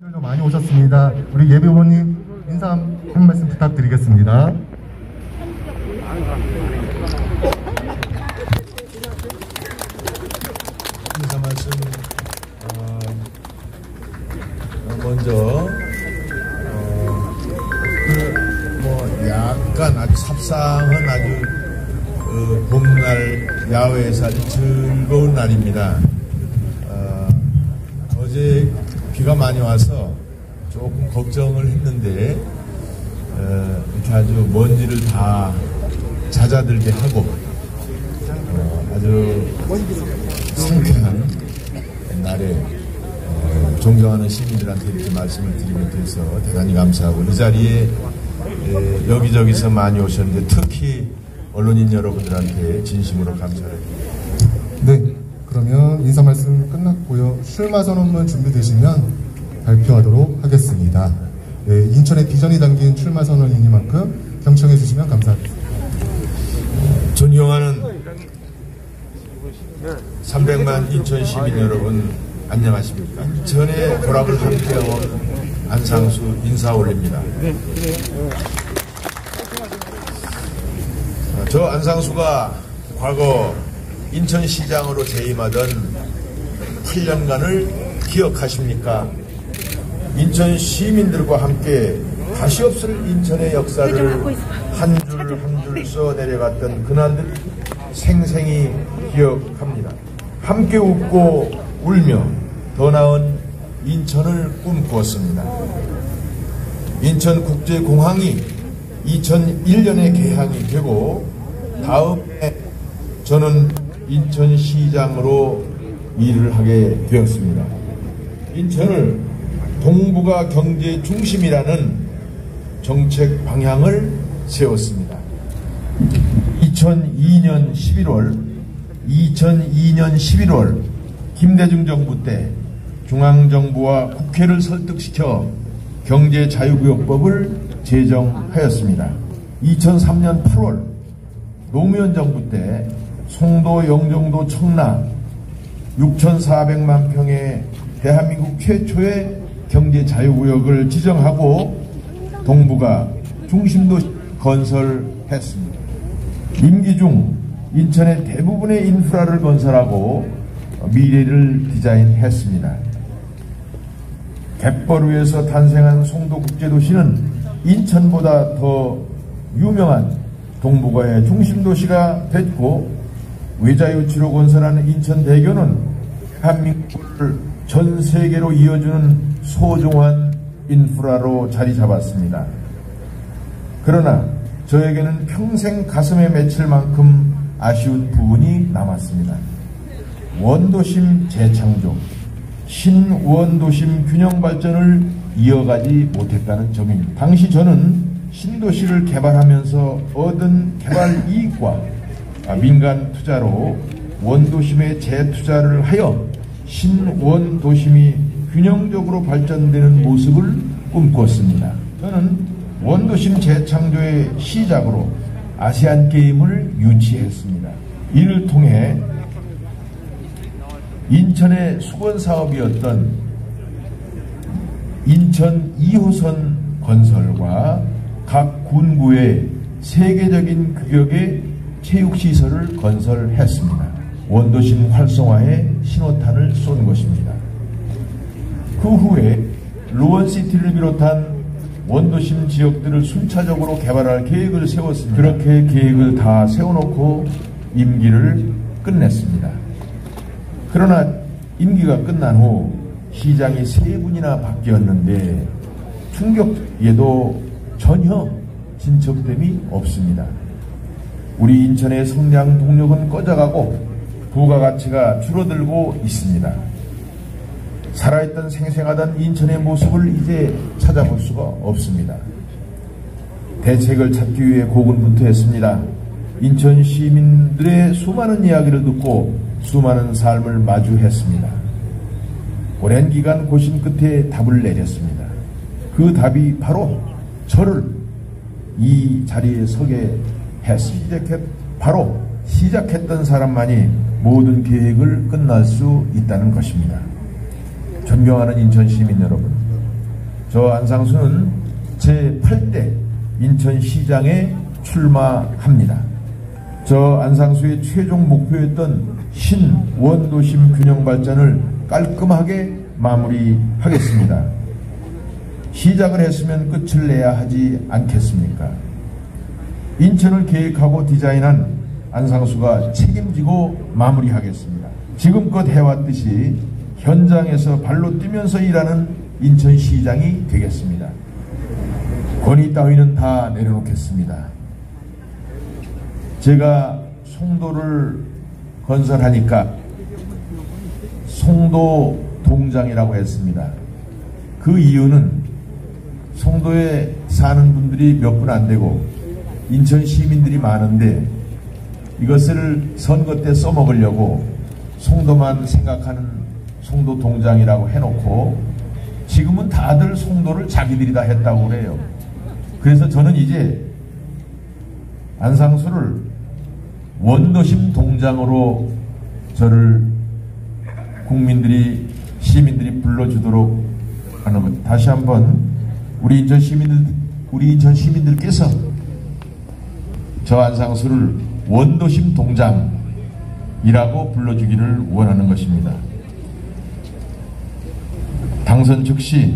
좀 많이 오셨습니다. 우리 예비 후보님 인사 한 말씀 부탁드리겠습니다. 인사 말씀 먼저 약간 아주 삽상한 아주 봄날 야외에서 아주 즐거운 날입니다. 어제 비가 많이 와서 조금 걱정을 했는데 이렇게 아주 먼지를 다 잦아들게 하고 아주 상쾌한 날에 존경하는 시민들한테 이렇게 말씀을 드리게 돼서 대단히 감사하고, 이 자리에 여기저기서 많이 오셨는데 특히 언론인 여러분들한테 진심으로 감사를 드립니다. 네, 그러면 인사 말씀 끝났고요. 출마 선언문 준비되시면 발표하도록 하겠습니다. 네, 인천의 비전이 담긴 출마 선언이니만큼 경청해 주시면 감사하겠습니다. 존경하는 300만 인천 시민 여러분, 안녕하십니까. 인천의 보람을 함께해온 안상수 인사 올립니다. 저 안상수가 과거 인천시장으로 재임하던 8년간을 기억하십니까? 인천 시민들과 함께 다시 없을 인천의 역사를 한 줄 한 줄 써 내려갔던 그날들이 생생히 기억합니다. 함께 웃고 울며 더 나은 인천을 꿈꾸었습니다. 인천국제공항이 2001년에 개항이 되고 다음에 저는 인천시장으로 일을 하게 되었습니다. 인천을 동북아 경제 중심이라는 정책 방향을 세웠습니다. 2002년 11월 김대중 정부 때 중앙정부와 국회를 설득시켜 경제자유구역법을 제정하였습니다. 2003년 8월 노무현 정부 때 송도, 영종도, 청라 6,400만 평의 대한민국 최초의 경제자유구역을 지정하고 동북아 중심도 건설했습니다. 임기 중 인천의 대부분의 인프라를 건설하고 미래를 디자인했습니다. 갯벌 위에서 탄생한 송도국제도시는 인천보다 더 유명한 동북아의 중심도시가 됐고, 외자유치로 건설하는 인천대교는 대한민국을 전 세계로 이어주는 소중한 인프라로 자리 잡았습니다. 그러나 저에게는 평생 가슴에 맺힐 만큼 아쉬운 부분이 남았습니다. 원도심 재창조, 신원도심 균형 발전을 이어가지 못했다는 점입니다. 당시 저는 신도시를 개발하면서 얻은 개발 이익과 민간 투자로 원도심에 재투자를 하여 신원도심이 균형적으로 발전되는 모습을 꿈꿨습니다. 저는 원도심 재창조의 시작으로 아시안게임을 유치했습니다. 이를 통해 인천의 수건사업이었던 인천 2호선 건설과 각 군구의 세계적인 규격의 체육시설을 건설했습니다. 원도심 활성화에 신호탄을 쏜 것입니다. 그 후에 로원시티를 비롯한 원도심 지역들을 순차적으로 개발할 계획을 세웠습니다. 그렇게 계획을 다 세워놓고 임기를 끝냈습니다. 그러나 임기가 끝난 후 시장이 3분이나 바뀌었는데 충격에도 전혀 진척됨이 없습니다. 우리 인천의 성장 동력은 꺼져가고 부가가치가 줄어들고 있습니다. 살아있던 생생하던 인천의 모습을 이제 찾아볼 수가 없습니다. 대책을 찾기 위해 고군분투했습니다. 인천 시민들의 수많은 이야기를 듣고 수많은 삶을 마주했습니다. 오랜 기간 고심 끝에 답을 내렸습니다. 그 답이 바로 저를 이 자리에 서게 했습니다. 바로 시작했던 사람만이 모든 계획을 끝날 수 있다는 것입니다. 존경하는 인천 시민 여러분, 저 안상수는 제8대 인천시장에 출마합니다. 저 안상수의 최종 목표였던 신원도심 균형 발전을 깔끔하게 마무리하겠습니다. 시작을 했으면 끝을 내야 하지 않겠습니까? 인천을 계획하고 디자인한 안상수가 책임지고 마무리하겠습니다. 지금껏 해왔듯이 현장에서 발로 뛰면서 일하는 인천시장이 되겠습니다. 권위 따위는 다 내려놓겠습니다. 제가 송도를 건설하니까 송도 동장이라고 했습니다. 그 이유는 송도에 사는 분들이 몇 분 안 되고 인천 시민들이 많은데 이것을 선거 때 써먹으려고 송도만 생각하는 송도 동장이라고 해놓고 지금은 다들 송도를 자기들이 다 했다고 그래요. 그래서 저는 이제 안상수를 원도심 동장으로 저를 국민들이 시민들이 불러주도록 하는 것. 다시 한번 우리 인천 시민들께서 저 안상수를 원도심 동장이라고 불러주기를 원하는 것입니다. 당선 즉시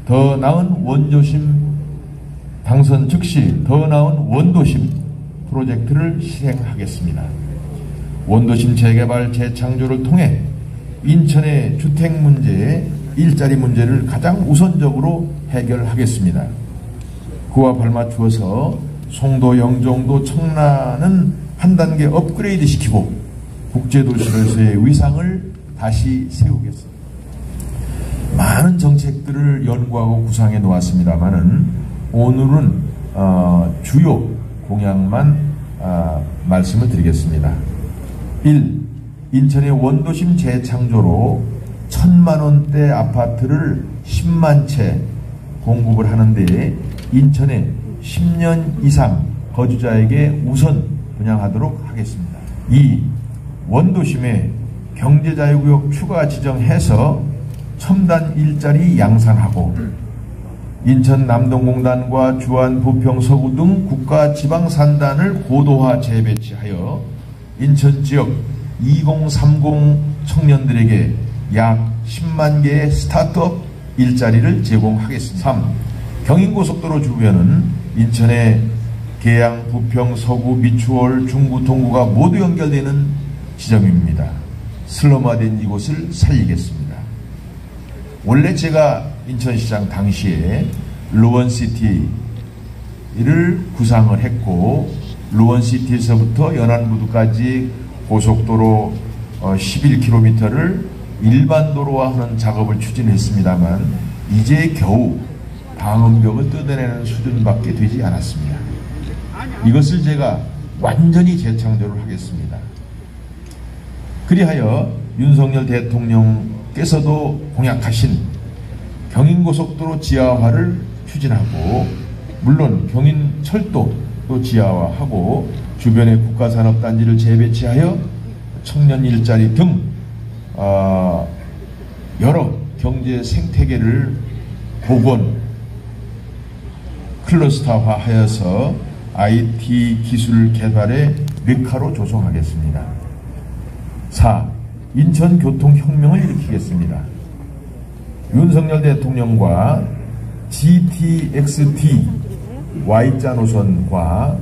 더 나은 원도심 프로젝트를 실행하겠습니다. 원도심 재개발 재창조를 통해 인천의 주택 문제, 일자리 문제를 가장 우선적으로 해결하겠습니다. 그와 발맞추어서 송도, 영종도, 청라는 한 단계 업그레이드 시키고 국제도시로서의 위상을 다시 세우겠습니다. 많은 정책들을 연구하고 구상해 놓았습니다만은 오늘은 주요 공약만 말씀을 드리겠습니다. 1. 인천의 원도심 재창조로 1,000만원대 아파트를 10만 채 공급을 하는데 인천에 10년 이상 거주자에게 우선 분양하도록 하겠습니다. 2. 원도심에 경제자유구역 추가 지정해서 첨단 일자리 양산하고 인천 남동공단과 주안 부평 서구 등 국가 지방산단을 고도화 재배치하여 인천 지역 2030 청년들에게 약 10만 개의 스타트업 일자리를 제공하겠습니다. 3. 경인고속도로 주변은 인천의 계양, 부평, 서구, 미추홀, 중구, 동구가 모두 연결되는 지점입니다. 슬럼화된 이곳을 살리겠습니다. 원래 제가 인천시장 당시에 루원시티를 구상을 했고 루원시티에서부터 연안부두까지 고속도로 11km를 일반도로화하는 작업을 추진했습니다만 이제 겨우 방음벽을 뜯어내는 수준밖에 되지 않았습니다. 이것을 제가 완전히 재창조를 하겠습니다. 그리하여 윤석열 대통령께서도 공약하신 경인고속도로 지하화를 추진하고 물론 경인철도도 지하화하고 주변의 국가산업단지를 재배치하여 청년 일자리 등 여러 경제 생태계를 복원 클러스터화하여서 IT 기술 개발의 메카로 조성하겠습니다. 4. 인천 교통혁명을 일으키겠습니다. 윤석열 대통령과 GTX-D Y자 노선과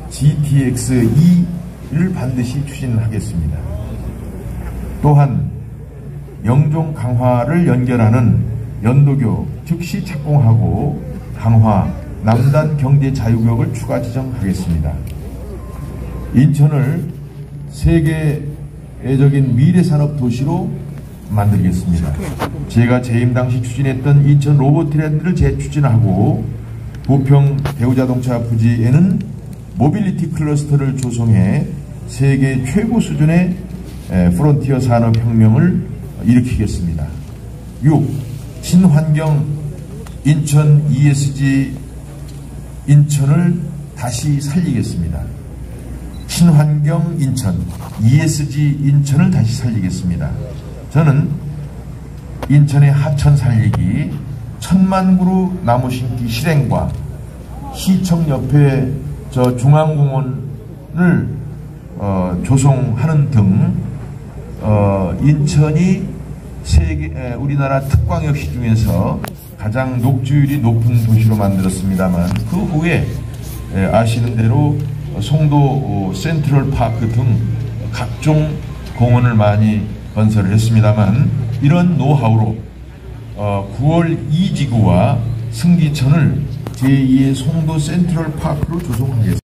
GTX-E를 반드시 추진하겠습니다. 또한 영종 강화를 연결하는 연도교 즉시 착공하고 강화 남단 경제 자유구역을 추가 지정하겠습니다. 인천을 세계적인 미래산업 도시로 만들겠습니다. 제가 재임 당시 추진했던 인천 로봇트렌드를 재추진하고 부평 대우자동차 부지에는 모빌리티 클러스터를 조성해 세계 최고 수준의 프론티어 산업혁명을 일으키겠습니다. 6. 친환경 인천 ESG 인천을 다시 살리겠습니다. 친환경 인천 ESG 인천을 다시 살리겠습니다. 저는 인천의 하천 살리기, 1,000만 그루 나무 심기 실행과 시청 옆에 저 중앙공원을 조성하는 등 인천이 우리나라 특광역시 중에서 가장 녹지율이 높은 도시로 만들었습니다만, 그 후에 아시는 대로 송도 센트럴파크 등 각종 공원을 많이 건설을 했습니다만, 이런 노하우로 9월 2지구와 승기천을 제2의 송도 센트럴파크로 조성하겠습니다.